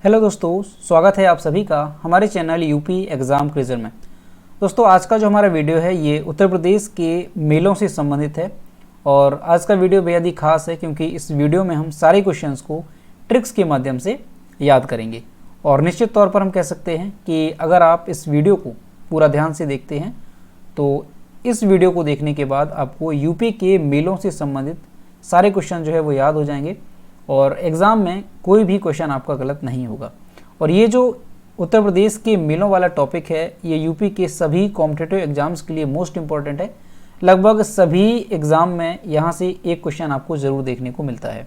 Hello दोस्तों, स्वागत है आप सभी का हमारे चैनल यूपी एग्ज़ाम क्विज़र में। दोस्तों, आज का जो हमारा वीडियो है ये उत्तर प्रदेश के मेलों से संबंधित है और आज का वीडियो बेहद ही खास है क्योंकि इस वीडियो में हम सारे क्वेश्चंस को ट्रिक्स के माध्यम से याद करेंगे। और निश्चित तौर पर हम कह सकते हैं कि अगर आप इस वीडियो को पूरा ध्यान से देखते हैं तो इस वीडियो को देखने के बाद आपको यूपी के मेलों से संबंधित सारे क्वेश्चन जो है वो याद हो जाएंगे और एग्ज़ाम में कोई भी क्वेश्चन आपका गलत नहीं होगा। और ये जो उत्तर प्रदेश के मेलों वाला टॉपिक है ये यूपी के सभी कॉम्पिटिटिव एग्जाम्स के लिए मोस्ट इम्पॉर्टेंट है। लगभग सभी एग्ज़ाम में यहाँ से एक क्वेश्चन आपको ज़रूर देखने को मिलता है,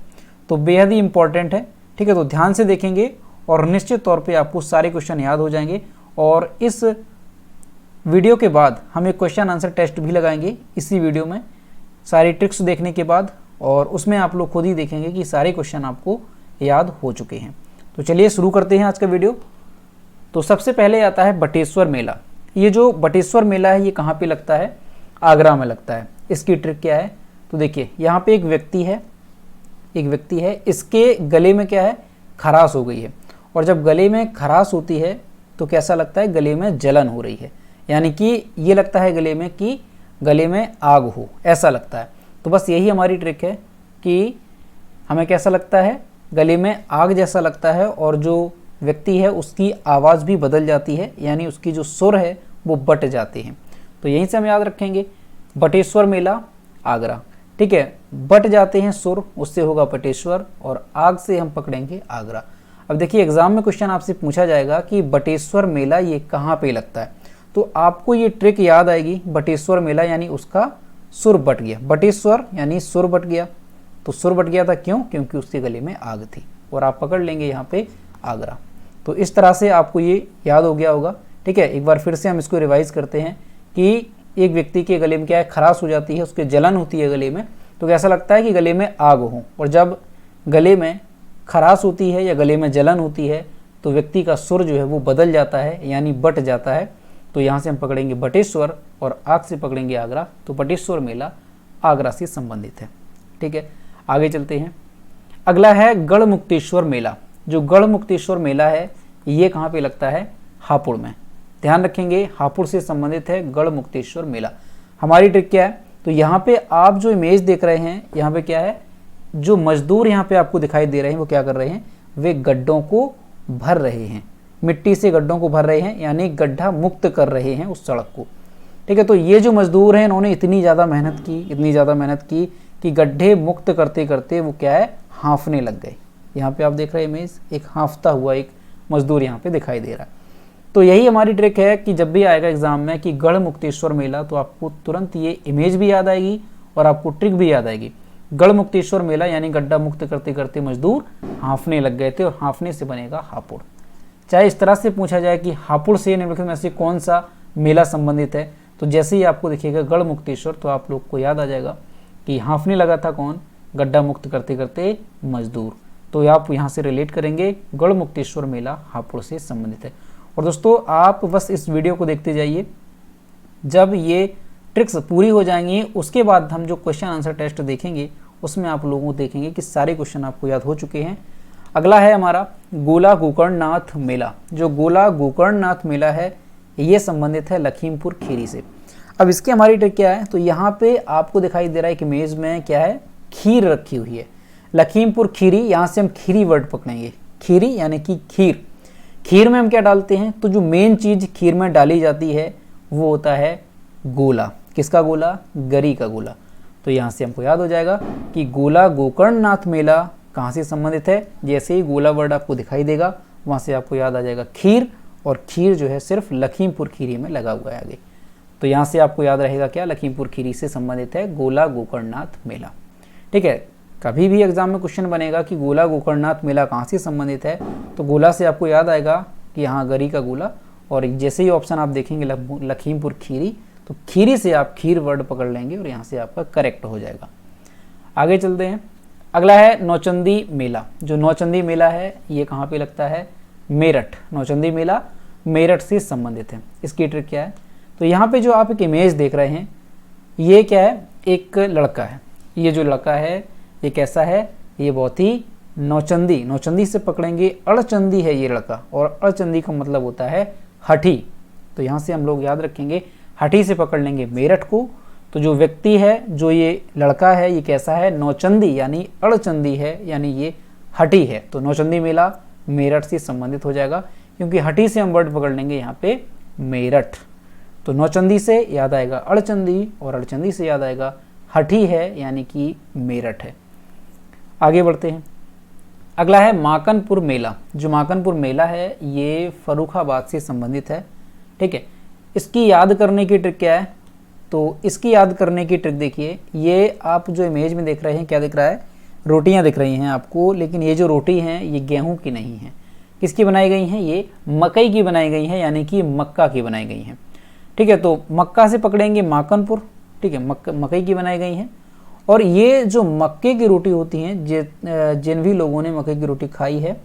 तो बेहद ही इम्पॉर्टेंट है। ठीक है, तो ध्यान से देखेंगे और निश्चित तौर पर आपको सारे क्वेश्चन याद हो जाएंगे। और इस वीडियो के बाद हम एक क्वेश्चन आंसर टेस्ट भी लगाएंगे इसी वीडियो में सारी ट्रिक्स देखने के बाद, और उसमें आप लोग खुद ही देखेंगे कि सारे क्वेश्चन आपको याद हो चुके हैं। तो चलिए शुरू करते हैं आज का वीडियो। तो सबसे पहले आता है बटेश्वर मेला। ये जो बटेश्वर मेला है ये कहाँ पे लगता है? आगरा में लगता है। इसकी ट्रिक क्या है? तो देखिए यहाँ पे एक व्यक्ति है, इसके गले में क्या है? खराश हो गई है। और जब गले में खराश होती है तो कैसा लगता है? गले में जलन हो रही है, यानी कि ये लगता है गले में कि गले में आग हो, ऐसा लगता है। तो बस यही हमारी ट्रिक है कि हमें कैसा लगता है? गले में आग जैसा लगता है और जो व्यक्ति है उसकी आवाज़ भी बदल जाती है, यानी उसकी जो सुर है वो बट जाते हैं। तो यहीं से हम याद रखेंगे बटेश्वर मेला आगरा। ठीक है, बट जाते हैं सुर, उससे होगा बटेश्वर, और आग से हम पकड़ेंगे आगरा। अब देखिए एग्जाम में क्वेश्चन आपसे पूछा जाएगा कि बटेश्वर मेला ये कहाँ पे लगता है, तो आपको ये ट्रिक याद आएगी। बटेश्वर मेला यानी उसका सुर बट गया, बटेश्वर यानी सुर बट गया। तो सुर बट गया था क्यों? क्योंकि उसके गले में आग थी, और आप पकड़ लेंगे यहाँ पे आगरा। तो इस तरह से आपको ये याद हो गया होगा। ठीक है, एक बार फिर से हम इसको रिवाइज करते हैं कि एक व्यक्ति के गले में क्या है? खराश हो जाती है, उसके जलन होती है गले में, तो कैसा लगता है कि गले में आग हो। और जब गले में खराश होती है या गले में जलन होती है तो व्यक्ति का सुर जो है वो बदल जाता है, यानी बट जाता है। तो यहाँ से हम पकड़ेंगे बटेश्वर और आग से पकड़ेंगे आगरा। तो बटेश्वर मेला आगरा से संबंधित है। ठीक है, आगे चलते हैं। अगला है गढ़मुक्तेश्वर मेला। जो गढ़मुक्तेश्वर मेला है ये कहाँ पे लगता है? हापुड़ में। ध्यान रखेंगे, हापुड़ से संबंधित है गढ़मुक्तेश्वर मेला। हमारी ट्रिक क्या है? तो यहाँ पे आप जो इमेज देख रहे हैं, यहाँ पे क्या है? जो मजदूर यहाँ पे आपको दिखाई दे रहे हैं वो क्या कर रहे हैं? वे गड्ढों को भर रहे हैं, मिट्टी से गड्ढों को भर रहे हैं, यानी गड्ढा मुक्त कर रहे हैं उस सड़क को। ठीक है, तो ये जो मजदूर हैं इन्होंने इतनी ज़्यादा मेहनत की कि गड्ढे मुक्त करते करते वो क्या है? हाँफने लग गए। यहाँ पे आप देख रहे हैं इमेज, एक हाँफता हुआ एक मजदूर यहाँ पे दिखाई दे रहा है। तो यही हमारी ट्रिक है कि जब भी आएगा एग्जाम में कि गढ़मुक्तेश्वर मेला, तो आपको तुरंत ये इमेज भी याद आएगी और आपको ट्रिक भी याद आएगी। गढ़मुक्तेश्वर मेला यानी गड्ढा मुक्त करते करते मजदूर हाँफने लग गए थे, और हाँफने से बनेगा हापुड़। चाहे इस तरह से पूछा जाए कि हापुड़ से निम्नलिखित में से कौन सा मेला संबंधित है, तो जैसे ही आपको दिखेगा गढ़मुक्तेश्वर तो आप लोग को याद आ जाएगा कि हाँफने लगा था कौन? गड्ढा मुक्त करते करते मजदूर। तो आप यहाँ से रिलेट करेंगे गढ़मुक्तेश्वर मेला हापुड़ से संबंधित है। और दोस्तों आप बस इस वीडियो को देखते जाइए, जब ये ट्रिक्स पूरी हो जाएंगी उसके बाद हम जो क्वेश्चन आंसर टेस्ट देखेंगे उसमें आप लोगों को देखेंगे कि सारे क्वेश्चन आपको याद हो चुके हैं। अगला है हमारा गोला गोकर्णनाथ मेला। जो गोला गोकर्णनाथ मेला है ये संबंधित है लखीमपुर खीरी से। अब इसकी हमारी ट्रिक क्या है? तो यहाँ पे आपको दिखाई दे रहा है कि इमेज में क्या है? खीर रखी हुई है, लखीमपुर खीरी। यहाँ से हम खीरी वर्ड पकड़ेंगे, खीरी यानी कि खीर। खीर में हम क्या डालते हैं? तो जो मेन चीज खीर में डाली जाती है वो होता है गोला। किसका गोला? गरी का गोला। तो यहाँ से हमको याद हो जाएगा कि गोला गोकर्णनाथ मेला कहाँ से संबंधित है। जैसे ही गोला वर्ड आपको दिखाई देगा वहाँ से आपको याद आ जाएगा खीर, और खीर जो है सिर्फ लखीमपुर खीरी में लगा हुआ है आगे। तो यहाँ से आपको याद रहेगा क्या? लखीमपुर खीरी से संबंधित है गोला गोकर्णनाथ मेला। ठीक है, कभी भी एग्जाम में क्वेश्चन बनेगा कि गोला गोकर्णनाथ मेला कहाँ से संबंधित है, तो गोला से आपको याद आएगा कि यहाँ गरी का गोला, और जैसे ही ऑप्शन आप देखेंगे लखीमपुर खीरी, तो खीरी से आप खीर वर्ड पकड़ लेंगे और यहाँ से आपका करेक्ट हो जाएगा। आगे चलते हैं। अगला है नौचंदी मेला। जो नौचंदी मेला है ये कहाँ पे लगता है? मेरठ। नौचंदी मेला मेरठ से संबंधित है। इसकी ट्रिक क्या है? तो यहाँ पे जो आप एक इमेज देख रहे हैं ये क्या है? एक लड़का है। ये जो लड़का है ये कैसा है? ये बहुत ही नौचंदी, नौचंदी से पकड़ेंगे अड़चंदी है ये लड़का, और अड़चंदी का मतलब होता है हठी। तो यहाँ से हम लोग याद रखेंगे, हठी से पकड़ लेंगे मेरठ को। तो जो व्यक्ति है, जो ये लड़का है, ये कैसा है, नौचंदी यानी अड़चंदी है, यानी ये हठी है। तो नौचंदी मेला मेरठ से संबंधित हो जाएगा, क्योंकि हठी से हम वर्ड पकड़ लेंगे यहाँ पे मेरठ। तो नौचंदी से याद आएगा अड़चंदी, और अड़चंदी से याद आएगा हठी है, यानी कि मेरठ है। आगे बढ़ते हैं। अगला है माकनपुर मेला। जो माकनपुर मेला है ये फर्रुखाबाद से संबंधित है। ठीक है, इसकी याद करने की ट्रिक क्या है? तो इसकी याद करने की ट्रिक देखिए, ये आप जो इमेज में देख रहे हैं, क्या दिख रहा है, रोटियां दिख रही हैं आपको, लेकिन ये जो रोटी हैं ये गेहूं की नहीं है। किसकी बनाई गई हैं? ये मकई की बनाई गई हैं, यानी कि मक्का की बनाई गई हैं। ठीक है, तो मक्का से पकड़ेंगे माकनपुर। ठीक है, मकई की बनाई गई हैं। और ये जो मक्के की रोटी होती हैं, जिन भी लोगों ने मकई की रोटी खाई है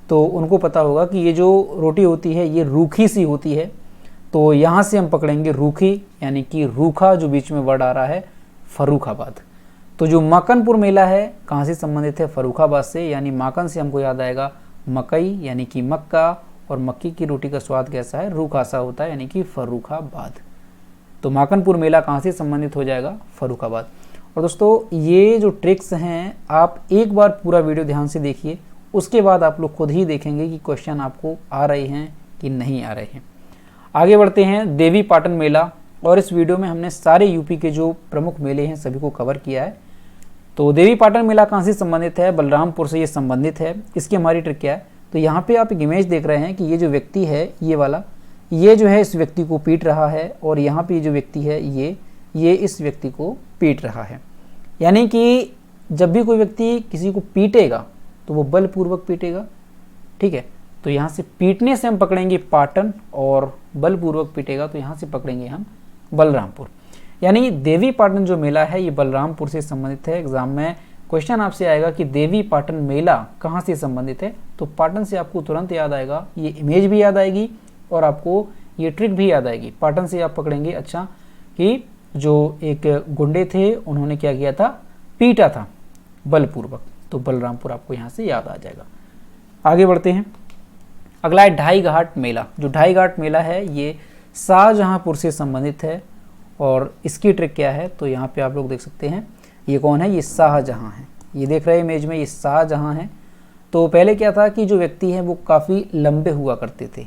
तो उनको पता होगा कि ये जो रोटी होती है ये रूखी सी होती है। तो यहाँ से हम पकड़ेंगे रूखी, यानी कि रूखा, जो बीच में वर्ड आ रहा है फर्रुखाबाद। तो जो माकनपुर मेला है कहाँ से संबंधित है? फर्रुखाबाद से, यानी माकन से हमको याद आएगा मकई, यानी कि मक्का, और मक्की की रोटी का स्वाद कैसा है? रूखा सा होता है, यानी कि फर्रुखाबाद। तो माकनपुर मेला कहाँ से संबंधित हो जाएगा? फर्रुखाबाद। और दोस्तों ये जो ट्रिक्स हैं, आप एक बार पूरा वीडियो ध्यान से देखिए, उसके बाद आप लोग खुद ही देखेंगे कि क्वेश्चन आपको आ रहे हैं कि नहीं आ रहे हैं। आगे बढ़ते हैं। देवी पाटन मेला, और इस वीडियो में हमने सारे यूपी के जो प्रमुख मेले हैं सभी को कवर किया है। तो देवी पाटन मेला कहाँ से संबंधित है? बलरामपुर से ये संबंधित है। इसकी हमारी ट्रिक क्या है? तो यहाँ पे आप एक इमेज देख रहे हैं कि ये जो व्यक्ति है, ये वाला, ये जो है इस व्यक्ति को पीट रहा है, और यहाँ पे जो व्यक्ति है ये इस व्यक्ति को पीट रहा है। यानी कि जब भी कोई व्यक्ति किसी को पीटेगा तो वो बलपूर्वक पीटेगा। ठीक है, तो यहाँ से पीटने से हम पकड़ेंगे पाटन, और बलपूर्वक पीटेगा तो यहाँ से पकड़ेंगे हम बलरामपुर। यानी देवी पाटन जो मेला है ये बलरामपुर से संबंधित है। एग्जाम में क्वेश्चन आपसे आएगा कि देवी पाटन मेला कहाँ से संबंधित है, तो पाटन से आपको तुरंत याद आएगा, ये इमेज भी याद आएगी और आपको ये ट्रिक भी याद आएगी। पाटन से आप पकड़ेंगे अच्छा कि जो एक गुंडे थे उन्होंने क्या किया था? पीटा था बलपूर्वक। तो बलरामपुर आपको यहाँ से याद आ जाएगा। आगे बढ़ते हैं। अगला है ढाई घाट मेला। जो ढाई घाट मेला है ये शाहजहांपुर से संबंधित है, और इसकी ट्रिक क्या है? तो यहाँ पे आप लोग देख सकते हैं, ये कौन है? ये शाहजहां है। ये देख रहे हैं इमेज में, ये शाहजहां है। तो पहले क्या था कि जो व्यक्ति है वो काफ़ी लंबे हुआ करते थे,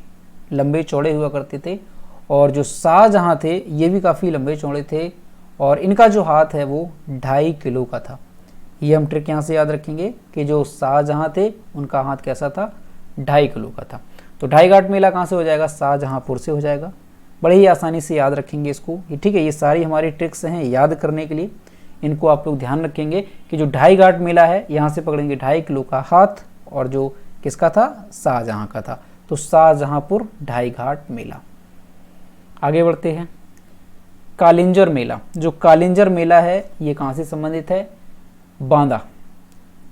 लंबे चौड़े हुआ करते थे, और जो शाहजहां थे ये भी काफ़ी लंबे चौड़े थे, और इनका जो हाथ है वो 2.5 किलो का था। ये हम ट्रिक यहाँ से याद रखेंगे कि जो शाहजहां थे उनका हाथ कैसा था? 2.5 किलो का था। तो ढाई घाट मेला कहाँ से हो जाएगा? शाहजहांपुर से हो जाएगा। बड़े ही आसानी से याद रखेंगे इसको। ठीक है, ये सारी हमारी ट्रिक्स हैं याद करने के लिए, इनको आप लोग ध्यान रखेंगे कि जो ढाई घाट मेला है यहाँ से पकड़ेंगे 2.5 किलो का हाथ, और जो किसका था? शाहजहां का था। तो शाहजहांपुर ढाई घाट मेला। आगे बढ़ते हैं। कालिंजर मेला। जो कालिंजर मेला है ये कहाँ से संबंधित है? बांदा।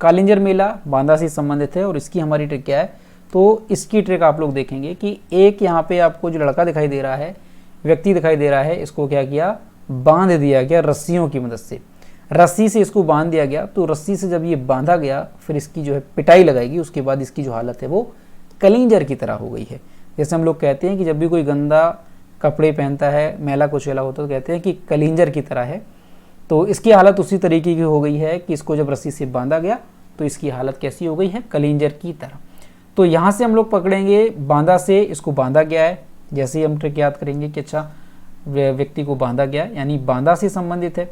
कालिंजर मेला बांदा से संबंधित है, और इसकी हमारी ट्रिक क्या है? तो इसकी ट्रिक आप लोग देखेंगे कि एक यहाँ पे आपको जो लड़का दिखाई दे रहा है, व्यक्ति दिखाई दे रहा है, इसको क्या किया? बांध दिया गया रस्सियों की मदद से। रस्सी से इसको बांध दिया गया। तो रस्सी से जब ये बांधा गया, फिर इसकी जो है पिटाई लगाएगी, उसके बाद इसकी जो हालत है वो कलिंजर की तरह हो गई है। जैसे हम लोग कहते हैं कि जब भी कोई गंदा कपड़े पहनता है, मैला कुचैला होता है, तो कहते हैं कि कलिंजर की तरह है। तो इसकी हालत उसी तरीके की हो गई है कि इसको जब रस्सी से बांधा गया तो इसकी हालत कैसी हो गई है? कलिंजर की तरह। तो यहाँ से हम लोग पकड़ेंगे बांधा से, इसको बांधा गया है। जैसे ही हम ट्रिक याद करेंगे कि अच्छा व्यक्ति को बांधा गया, यानी बांधा से संबंधित है,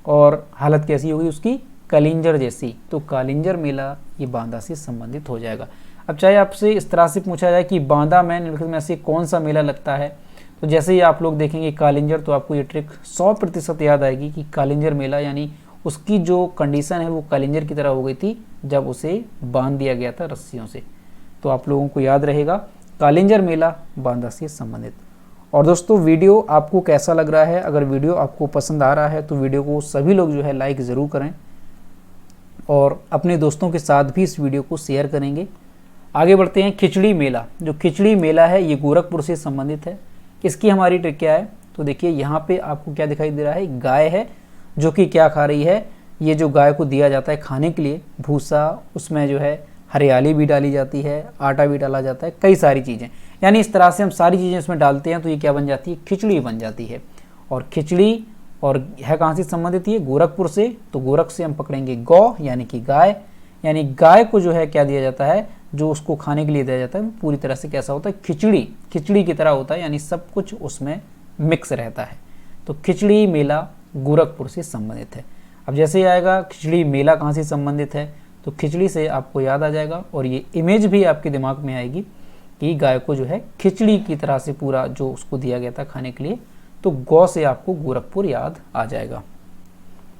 और हालत कैसी होगी उसकी? कलिंजर जैसी। तो कालिंजर मेला ये बांदा से संबंधित हो जाएगा। अब चाहे आपसे इस तरह से पूछा जाए कि बांदा में निम्नलिखित में से कौन सा मेला लगता है, तो जैसे ही आप लोग देखेंगे कालिंजर, तो आपको ये ट्रिक 100% याद आएगी कि कालिंजर मेला, यानी उसकी जो कंडीशन है वो कालिंजर की तरह हो गई थी जब उसे बांध दिया गया था रस्सियों से। तो आप लोगों को याद रहेगा कालिंजर मेला बांदा से संबंधित। और दोस्तों वीडियो आपको कैसा लग रहा है? अगर वीडियो आपको पसंद आ रहा है तो वीडियो को सभी लोग जो है लाइक ज़रूर करें, और अपने दोस्तों के साथ भी इस वीडियो को शेयर करेंगे। आगे बढ़ते हैं। खिचड़ी मेला। जो खिचड़ी मेला है ये गोरखपुर से संबंधित है। इसकी हमारी ट्रिक क्या है? तो देखिए यहाँ पे आपको क्या दिखाई दे रहा है? गाय है जो कि क्या खा रही है? ये जो गाय को दिया जाता है खाने के लिए भूसा, उसमें जो है हरियाली भी डाली जाती है, आटा भी डाला जाता है, कई सारी चीज़ें, यानी इस तरह से हम सारी चीज़ें इसमें डालते हैं तो ये क्या बन जाती है, खिचड़ी बन जाती है। और खिचड़ी और है कहाँ से संबंधित, ये गोरखपुर से, तो गोरख से हम पकड़ेंगे गौ यानी कि गाय, यानी गाय को जो है क्या दिया जाता है, जो उसको खाने के लिए दिया जाता है पूरी तरह से कैसा होता है, खिचड़ी, खिचड़ी की तरह होता है, यानी सब कुछ उसमें मिक्स रहता है। तो खिचड़ी मेला गोरखपुर से संबंधित है। अब जैसे ही आएगा खिचड़ी मेला कहाँ से संबंधित है, तो खिचड़ी से आपको याद आ जाएगा और ये इमेज भी आपके दिमाग में आएगी कि गाय को जो है खिचड़ी की तरह से पूरा जो उसको दिया गया था खाने के लिए, तो गौ से आपको गोरखपुर याद आ जाएगा।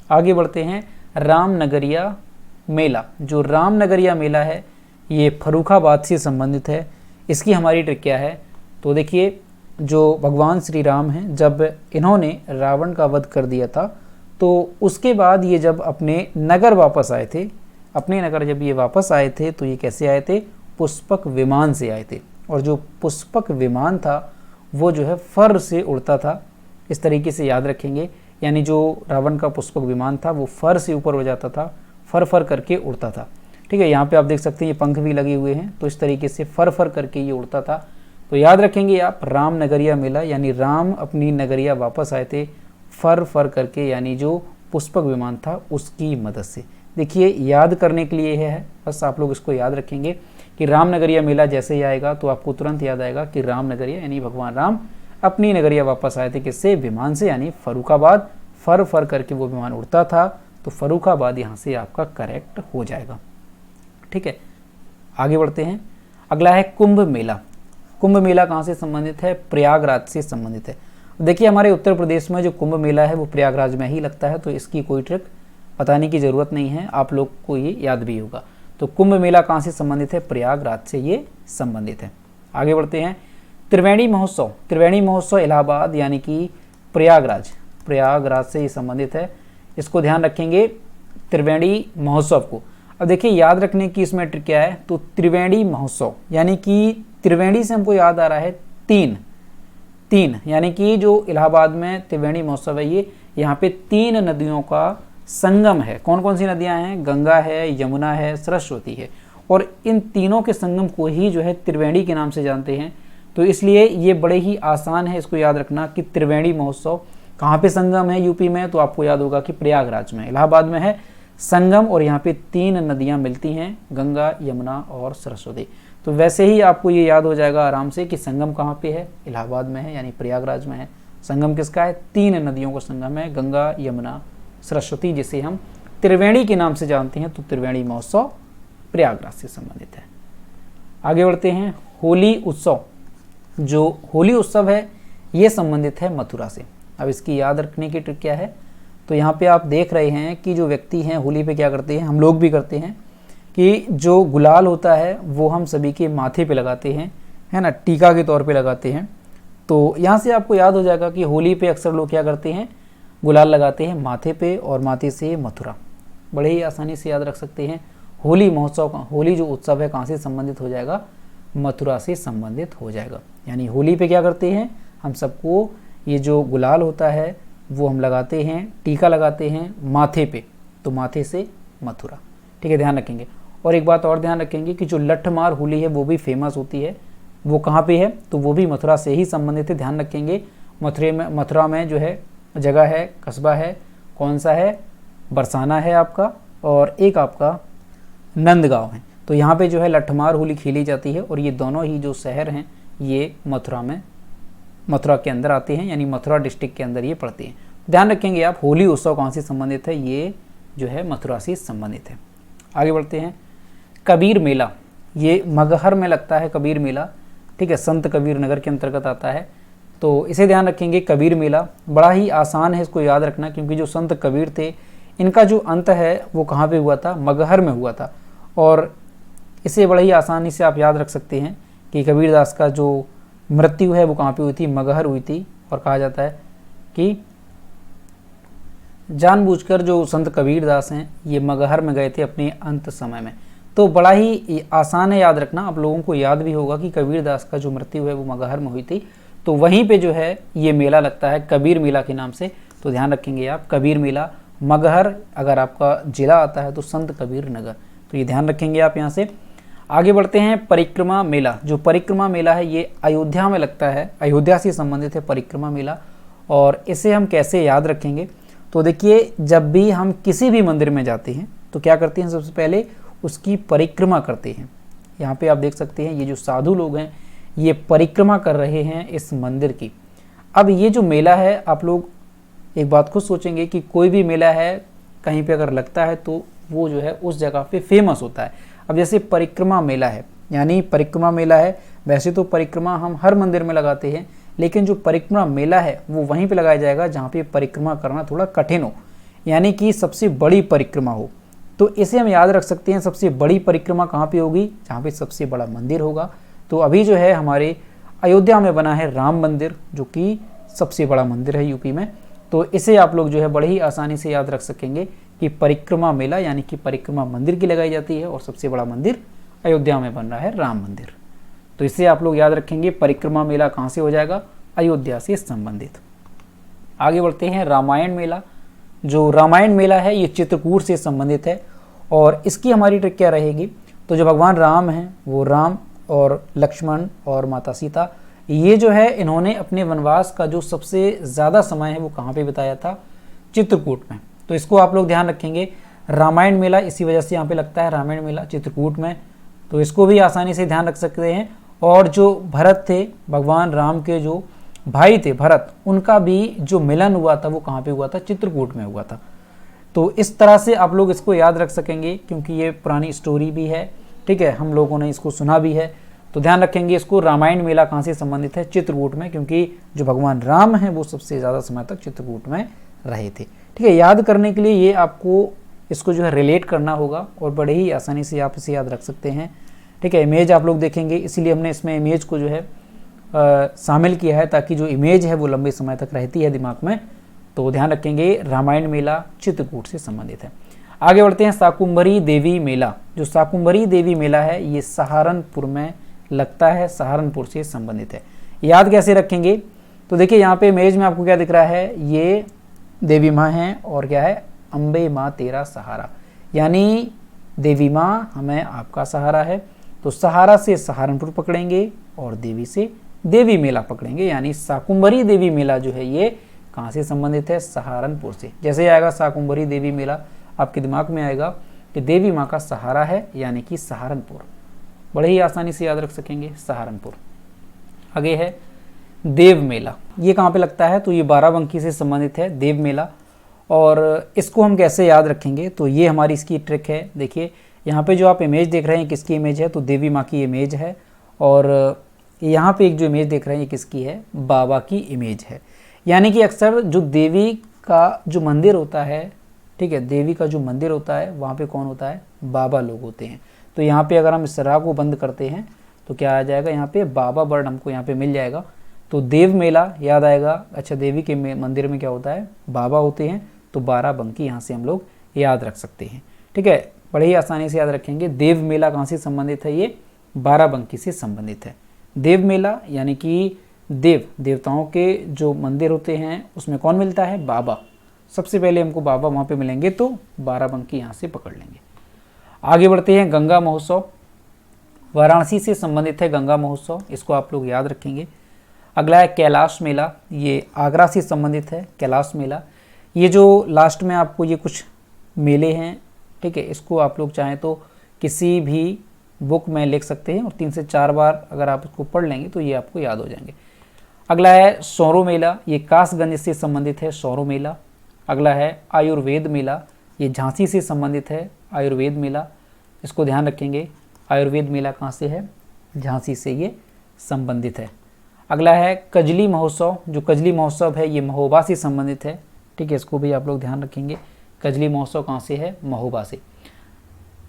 आगे बढ़ते हैं, रामनगरिया मेला। जो रामनगरिया मेला है ये फर्रुखाबाद से संबंधित है। इसकी हमारी ट्रिक क्या है, तो देखिए जो भगवान श्री राम हैं, जब इन्होंने रावण का वध कर दिया था, तो उसके बाद ये जब अपने नगर वापस आए थे, अपने नगर जब ये वापस आए थे तो ये कैसे आए थे, पुष्पक विमान से आए थे। और जो पुष्पक विमान था वो जो है फर से उड़ता था, इस तरीके से याद रखेंगे, यानी जो रावण का पुष्पक विमान था वो फर से ऊपर हो जाता था, फर फर करके उड़ता था। ठीक है, यहाँ पे आप देख सकते हैं ये पंख भी लगे हुए हैं, तो इस तरीके से फर फर करके ये उड़ता था। तो याद रखेंगे आप राम नगरिया मेला, यानी राम अपनी नगरिया वापस आए थे फर फर करके, यानी जो पुष्पक विमान था उसकी मदद से। देखिए याद करने के लिए है, बस आप लोग इसको याद रखेंगे कि राम नगरिया मेला जैसे ही आएगा तो आपको तुरंत याद आएगा कि राम नगरिया यानी भगवान राम अपनी नगरिया वापस आए थे, किससे, विमान से, यानी फर्रुखाबाद, फर फर करके वो विमान उड़ता था, तो फर्रुखाबाद यहाँ से आपका करेक्ट हो जाएगा। ठीक है, आगे बढ़ते हैं। अगला है कुंभ मेला। कुंभ मेला कहाँ से संबंधित है, प्रयागराज से संबंधित है। देखिए हमारे उत्तर प्रदेश में जो कुंभ मेला है वो प्रयागराज में ही लगता है, तो इसकी कोई ट्रिक बताने की ज़रूरत नहीं है, आप लोग को ये याद भी होगा। तो कुंभ मेला कहाँ से संबंधित है, प्रयागराज से ये संबंधित है। आगे बढ़ते हैं, त्रिवेणी महोत्सव। त्रिवेणी महोत्सव इलाहाबाद यानी कि प्रयागराज, प्रयागराज से ये संबंधित है, इसको ध्यान रखेंगे त्रिवेणी महोत्सव को। अब देखिए याद रखने की इसमें ट्रिक क्या है, तो त्रिवेणी महोत्सव यानी कि त्रिवेणी से हमको याद आ रहा है तीन, यानी कि जो इलाहाबाद में त्रिवेणी महोत्सव है ये, यहाँ पे 3 नदियों का संगम है। कौन कौन सी नदियाँ हैं, गंगा है, यमुना है, सरस्वती है, और इन तीनों के संगम को ही जो है त्रिवेणी के नाम से जानते हैं। तो इसलिए ये बड़े ही आसान है इसको याद रखना कि त्रिवेणी महोत्सव कहाँ पे संगम है यूपी में, तो आपको याद होगा कि प्रयागराज में, इलाहाबाद में है संगम, और यहाँ पे 3 नदियाँ मिलती हैं, गंगा, यमुना और सरस्वती। तो वैसे ही आपको ये याद हो जाएगा आराम से कि संगम कहाँ पे है, इलाहाबाद में है, यानी प्रयागराज में है। संगम किसका है, 3 नदियों का संगम है, गंगा, यमुना, सरस्वती, जिसे हम त्रिवेणी के नाम से जानते हैं। तो त्रिवेणी महोत्सव प्रयागराज से संबंधित है। आगे बढ़ते हैं, होली उत्सव। जो होली उत्सव है ये संबंधित है मथुरा से। अब इसकी याद रखने की ट्रिक क्या है, तो यहाँ पे आप देख रहे हैं कि जो व्यक्ति हैं होली पे क्या करते हैं, हम लोग भी करते हैं कि जो गुलाल होता है वो हम सभी के माथे पे लगाते हैं, है ना, टीका के तौर पे लगाते हैं। तो यहाँ से आपको याद हो जाएगा कि होली पे अक्सर लोग क्या करते हैं, गुलाल लगाते हैं माथे पे, और माथे से मथुरा, बड़े ही आसानी से याद रख सकते हैं। होली महोत्सव का, होली जो उत्सव है कहाँ से संबंधित हो जाएगा, मथुरा से संबंधित हो जाएगा। यानी होली पे क्या करते हैं, हम सबको ये जो गुलाल होता है वो हम लगाते हैं, टीका लगाते हैं माथे पे, तो माथे से मथुरा। ठीक है, ध्यान रखेंगे। और एक बात और ध्यान रखेंगे कि जो लठमार होली है वो भी फेमस होती है, वो कहाँ पे है, तो वो भी मथुरा से ही संबंधित है। ध्यान रखेंगे मथुरा में जो है जगह है, कस्बा है, कौन सा है, बरसाना है आपका, और एक आपका नंदगांव है। तो यहाँ पे जो है लठमार होली खेली जाती है, और ये दोनों ही जो शहर हैं ये मथुरा के अंदर आते हैं, यानी मथुरा डिस्ट्रिक्ट के अंदर ये पड़ते हैं। ध्यान रखेंगे आप, होली उत्सव कहाँ से संबंधित है, ये जो है मथुरा से संबंधित है। आगे बढ़ते हैं, कबीर मेला। ये मगहर में लगता है कबीर मेला, ठीक है, संत कबीर नगर के अंतर्गत आता है, तो इसे ध्यान रखेंगे। कबीर मेला बड़ा ही आसान है इसको याद रखना, क्योंकि जो संत कबीर थे इनका जो अंत है वो कहाँ पे हुआ था, मगहर में हुआ था। और इसे बड़ा ही आसानी से आप याद रख सकते हैं कि कबीरदास का जो मृत्यु है वो कहाँ पे हुई थी, मगहर हुई थी। और कहा जाता है कि जानबूझकर जो संत कबीरदास हैं ये मगहर में गए थे अपने अंत समय में। तो बड़ा ही आसान है याद रखना, आप लोगों को याद भी होगा कि कबीरदास का जो मृत्यु है वो मगहर में हुई थी, तो वहीं पे जो है ये मेला लगता है कबीर मेला के नाम से। तो ध्यान रखेंगे आप, कबीर मेला मगहर अगर आपका जिला आता है तो संत कबीर नगर। तो ये ध्यान रखेंगे आप यहाँ से। आगे बढ़ते हैं, परिक्रमा मेला। जो परिक्रमा मेला है ये अयोध्या में लगता है, अयोध्या से संबंधित है परिक्रमा मेला। और इसे हम कैसे याद रखेंगे, तो देखिए जब भी हम किसी भी मंदिर में जाते हैं तो क्या करते हैं, सबसे पहले उसकी परिक्रमा करते हैं। यहाँ पे आप देख सकते हैं ये जो साधु लोग हैं ये परिक्रमा कर रहे हैं इस मंदिर की। अब ये जो मेला है, आप लोग एक बात खुद सोचेंगे कि कोई भी मेला है कहीं पे अगर लगता है तो वो जो है उस जगह पे फेमस होता है। अब जैसे परिक्रमा मेला है, यानी परिक्रमा मेला है, वैसे तो परिक्रमा हम हर मंदिर में लगाते हैं, लेकिन जो परिक्रमा मेला है वो वहीं पे लगाया जाएगा जहाँ पे परिक्रमा करना थोड़ा कठिन हो, यानी कि सबसे बड़ी परिक्रमा हो। तो इसे हम याद रख सकते हैं, सबसे बड़ी परिक्रमा कहाँ पे होगी, जहाँ पे सबसे बड़ा मंदिर होगा। तो अभी जो है हमारे अयोध्या में बना है राम मंदिर, जो कि सबसे बड़ा मंदिर है यूपी में। तो इसे आप लोग जो है बड़े ही आसानी से याद रख सकेंगे कि परिक्रमा मेला यानी कि परिक्रमा मंदिर की लगाई जाती है और सबसे बड़ा मंदिर अयोध्या में बन रहा है राम मंदिर। तो इसे आप लोग याद रखेंगे, परिक्रमा मेला कहाँ से हो जाएगा, अयोध्या से संबंधित। आगे बढ़ते हैं, रामायण मेला। जो रामायण मेला है ये चित्रकूट से संबंधित है और इसकी हमारी ट्रिक क्या रहेगी, तो जो भगवान राम हैं वो राम और लक्ष्मण और माता सीता, ये जो है इन्होंने अपने वनवास का जो सबसे ज़्यादा समय है वो कहाँ पे बिताया था, चित्रकूट में। तो इसको आप लोग ध्यान रखेंगे, रामायण मेला इसी वजह से यहाँ पे लगता है, रामायण मेला चित्रकूट में। तो इसको भी आसानी से ध्यान रख सकते हैं। और जो भरत थे, भगवान राम के जो भाई थे भरत, उनका भी जो मिलन हुआ था वो कहाँ पे हुआ था, चित्रकूट में हुआ था। तो इस तरह से आप लोग इसको याद रख सकेंगे क्योंकि ये पुरानी स्टोरी भी है, ठीक है, हम लोगों ने इसको सुना भी है। तो ध्यान रखेंगे इसको, रामायण मेला कहाँ से संबंधित है, चित्रकूट में, क्योंकि जो भगवान राम हैं वो सबसे ज़्यादा समय तक चित्रकूट में रहे थे। ठीक है, याद करने के लिए ये आपको इसको जो है रिलेट करना होगा और बड़े ही आसानी से आप इसे याद रख सकते हैं। ठीक है, इमेज आप लोग देखेंगे, इसीलिए हमने इसमें इमेज को जो है शामिल किया है ताकि जो इमेज है वो लंबे समय तक रहती है दिमाग में। तो ध्यान रखेंगे, रामायण मेला चित्रकूट से संबंधित है। आगे बढ़ते हैं, शाकुंभरी देवी मेला। जो शाकुंभरी देवी मेला है ये सहारनपुर में लगता है, सहारनपुर से संबंधित है। याद कैसे रखेंगे, तो देखिए यहाँ पे इमेज में आपको क्या दिख रहा है, ये देवी माँ हैं और क्या है, अम्बे माँ तेरा सहारा, यानी देवी माँ हमें आपका सहारा है। तो सहारा से सहारनपुर पकड़ेंगे और देवी से देवी मेला पकड़ेंगे, यानी शाकुंभरी देवी मेला जो है ये कहाँ से संबंधित है, सहारनपुर से। जैसे आएगा शाकुंभरी देवी मेला आपके दिमाग में आएगा कि देवी माँ का सहारा है यानी कि सहारनपुर, बड़े ही आसानी से याद रख सकेंगे, सहारनपुर। आगे है देव मेला, ये कहाँ पे लगता है, तो ये बाराबंकी से संबंधित है देव मेला। और इसको हम कैसे याद रखेंगे, तो ये हमारी इसकी ट्रिक है। देखिए यहाँ पे जो आप इमेज देख रहे हैं किसकी इमेज है, तो देवी माँ की इमेज है। और यहाँ पे एक जो इमेज देख रहे हैं ये किसकी है, बाबा की इमेज है। यानी कि अक्सर जो देवी का जो मंदिर होता है, ठीक है, देवी का जो मंदिर होता है वहाँ पे कौन होता है, बाबा लोग होते हैं। तो यहाँ पे अगर हम इस राह को बंद करते हैं तो क्या आ जाएगा, यहाँ पे बाबा वर्ण हमको यहाँ पे मिल जाएगा। तो देव मेला याद आएगा, अच्छा देवी के मंदिर में क्या होता है, बाबा होते हैं, तो बाराबंकी यहाँ से हम लोग याद रख सकते हैं। ठीक है, बड़े ही आसानी से याद रखेंगे। देव मेला कहाँ से संबंधित है, ये बाराबंकी से संबंधित है। देव मेला यानी कि देवताओं के जो मंदिर होते हैं उसमें कौन मिलता है, बाबा। सबसे पहले हमको बाबा वहाँ पे मिलेंगे, तो बाराबंकी यहाँ से पकड़ लेंगे। आगे बढ़ते हैं, गंगा महोत्सव, वाराणसी से संबंधित है गंगा महोत्सव, इसको आप लोग याद रखेंगे। अगला है कैलाश मेला, ये आगरा से संबंधित है कैलाश मेला। ये जो लास्ट में आपको ये कुछ मेले हैं, ठीक है, इसको आप लोग चाहें तो किसी भी बुक में लिख सकते हैं और 3 से 4 बार अगर आप इसको पढ़ लेंगे तो ये आपको याद हो जाएंगे। अगला है सौरो मेला, ये कासगंज से संबंधित है सौरो मेला। अगला है आयुर्वेद मेला, ये झांसी से संबंधित है आयुर्वेद मेला, इसको ध्यान रखेंगे। आयुर्वेद मेला कहाँ से है, झांसी से ये संबंधित है। अगला है कजली महोत्सव, जो कजली महोत्सव है ये महोबा से संबंधित है, ठीक है, इसको भी आप लोग ध्यान रखेंगे। कजली महोत्सव कहाँ से है, महोबा से।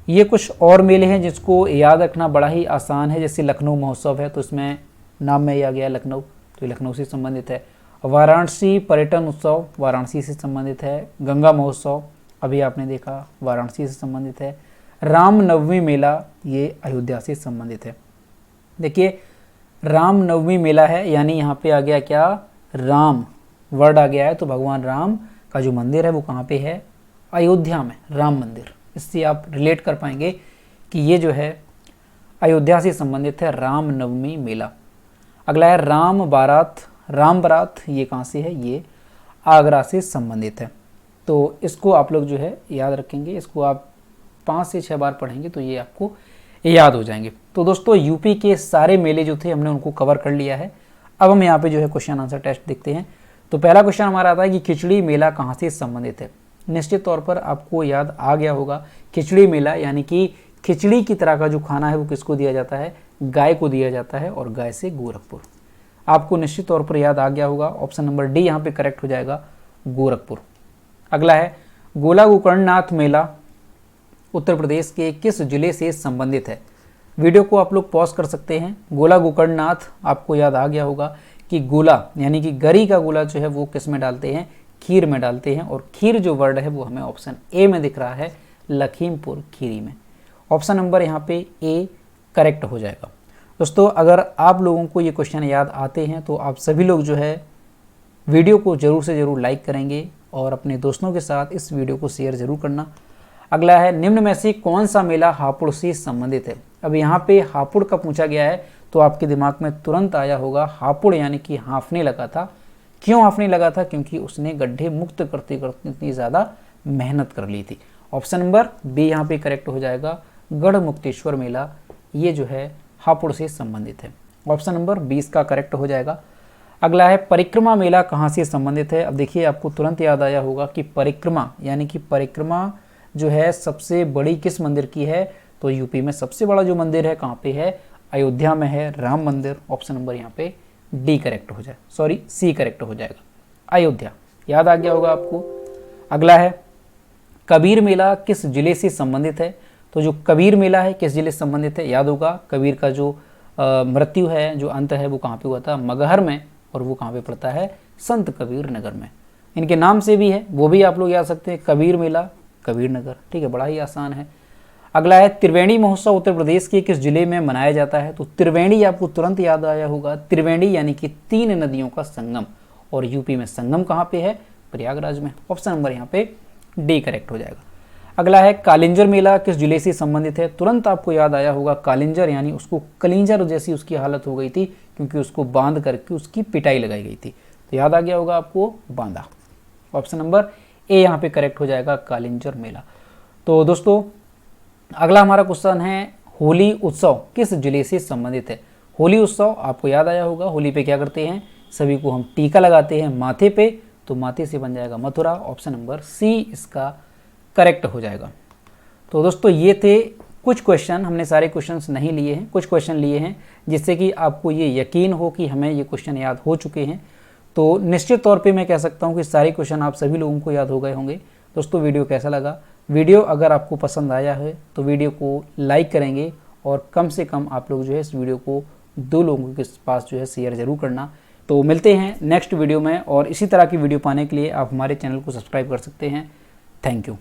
ये कुछ और मेले हैं जिसको याद रखना बड़ा ही आसान है, जैसे लखनऊ महोत्सव है, तो इसमें नाम में ही आ गया लखनऊ, तो लखनऊ से संबंधित है। वाराणसी पर्यटन उत्सव वाराणसी से संबंधित है। गंगा महोत्सव अभी आपने देखा वाराणसी से संबंधित है। रामनवमी मेला ये अयोध्या से संबंधित है। देखिए रामनवमी मेला है, यानी यहाँ पे आ गया, क्या, राम वर्ड आ गया है, तो भगवान राम का जो मंदिर है वो कहाँ पे है, अयोध्या में। अयोध्या में राम मंदिर, इससे आप रिलेट कर पाएंगे कि ये जो है अयोध्या से संबंधित है, रामनवमी मेला। अगला है राम बारात, ये कहाँ से है, ये आगरा से संबंधित है। तो इसको आप लोग जो है याद रखेंगे, इसको आप 5 से 6 बार पढ़ेंगे तो ये आपको याद हो जाएंगे। तो दोस्तों यूपी के सारे मेले जो थे हमने उनको कवर कर लिया है। अब हम यहाँ पे जो है क्वेश्चन आंसर टेस्ट देखते हैं। तो पहला क्वेश्चन हमारा आता है कि खिचड़ी मेला कहाँ से संबंधित है। निश्चित तौर पर आपको याद आ गया होगा, खिचड़ी मेला यानी कि खिचड़ी की तरह का जो खाना है वो किसको दिया जाता है, गाय को दिया जाता है, और गाय से गोरखपुर। आपको निश्चित तौर पर याद आ गया होगा, ऑप्शन नंबर डी यहाँ पे करेक्ट हो जाएगा, गोरखपुर। अगला है गोला गोकर्णनाथ मेला उत्तर प्रदेश के किस जिले से संबंधित है। वीडियो को आप लोग पॉज कर सकते हैं। गोला गोकर्णनाथ आपको याद आ गया होगा कि गोला यानी कि गरी का गोला जो है वो किस में डालते हैं, खीर में डालते हैं, और खीर जो वर्ड है वो हमें ऑप्शन ए में दिख रहा है, लखीमपुर खीरी में। ऑप्शन नंबर यहाँ पे ए करेक्ट हो जाएगा। दोस्तों अगर आप लोगों को ये क्वेश्चन याद आते हैं तो आप सभी लोग जो है वीडियो को ज़रूर से ज़रूर लाइक करेंगे और अपने दोस्तों के साथ इस वीडियो को शेयर ज़रूर करना। अगला है निम्न में से कौन सा मेला हापुड़ से संबंधित है। अब यहाँ पे हापुड़ का पूछा गया है तो आपके दिमाग में तुरंत आया होगा हापुड़ यानी कि हाँफने लगा था। क्यों हाँफने लगा था, क्योंकि उसने गड्ढे मुक्त करते करते इतनी ज़्यादा मेहनत कर ली थी। ऑप्शन नंबर बी यहाँ पे करेक्ट हो जाएगा, गढ़ मुक्तेश्वर मेला, ये जो है हापुड़ से संबंधित है। ऑप्शन नंबर 20 का करेक्ट हो जाएगा। अगला है परिक्रमा मेला कहाँ से संबंधित है। अब देखिए आपको तुरंत याद आया होगा कि परिक्रमा यानी कि परिक्रमा जो है सबसे बड़ी किस मंदिर की है, तो यूपी में सबसे बड़ा जो मंदिर है कहाँ पे है, अयोध्या में है, राम मंदिर। ऑप्शन नंबर यहाँ पे डी करेक्ट हो जाए, सॉरी सी करेक्ट हो जाएगा, अयोध्या। याद आ गया होगा आपको। अगला है कबीर मेला किस जिले से संबंधित है। तो जो कबीर मेला है किस जिले से संबंधित है, याद होगा कबीर का जो मृत्यु है, जो अंत है वो कहाँ पे हुआ था, मगहर में, और वो कहाँ पे पड़ता है, संत कबीर नगर में। इनके नाम से भी है, वो भी आप लोग याद सकते हैं, कबीर मेला कबीर नगर। ठीक है, बड़ा ही आसान है। अगला है त्रिवेणी महोत्सव उत्तर प्रदेश के किस जिले में मनाया जाता है। तो त्रिवेणी आपको तुरंत याद आया होगा, त्रिवेणी यानी कि 3 नदियों का संगम, और यूपी में संगम कहाँ पे है, प्रयागराज में। ऑप्शन नंबर यहाँ पे डी करेक्ट हो जाएगा। अगला है कालिंजर मेला किस जिले से संबंधित है। तुरंत आपको याद आया होगा, कालिंजर यानी उसको कलिंजर जैसी उसकी हालत हो गई थी, क्योंकि उसको बांध करके उसकी पिटाई लगाई गई थी। तो याद आ गया होगा आपको, बांधा। ऑप्शन नंबर ए यहाँ पे करेक्ट हो जाएगा, कालिंजर मेला। तो दोस्तों अगला हमारा क्वेश्चन है होली उत्सव किस जिले से संबंधित है। होली उत्सव आपको याद आया होगा, होली पे क्या करते हैं, सभी को हम टीका लगाते हैं माथे पे, तो माथे से बन जाएगा मथुरा। ऑप्शन नंबर सी इसका करेक्ट हो जाएगा। तो दोस्तों ये थे कुछ क्वेश्चन, हमने सारे क्वेश्चंस नहीं लिए हैं, कुछ क्वेश्चन लिए हैं जिससे कि आपको ये यकीन हो कि हमें ये क्वेश्चन याद हो चुके हैं। तो निश्चित तौर पे मैं कह सकता हूँ कि सारे क्वेश्चन आप सभी लोगों को याद हो गए होंगे। दोस्तों वीडियो कैसा लगा, वीडियो अगर आपको पसंद आया है तो वीडियो को लाइक करेंगे, और कम से कम आप लोग जो है इस वीडियो को 2 लोगों के पास जो है शेयर ज़रूर करना। तो मिलते हैं नेक्स्ट वीडियो में, और इसी तरह की वीडियो पाने के लिए आप हमारे चैनल को सब्सक्राइब कर सकते हैं। Thank you.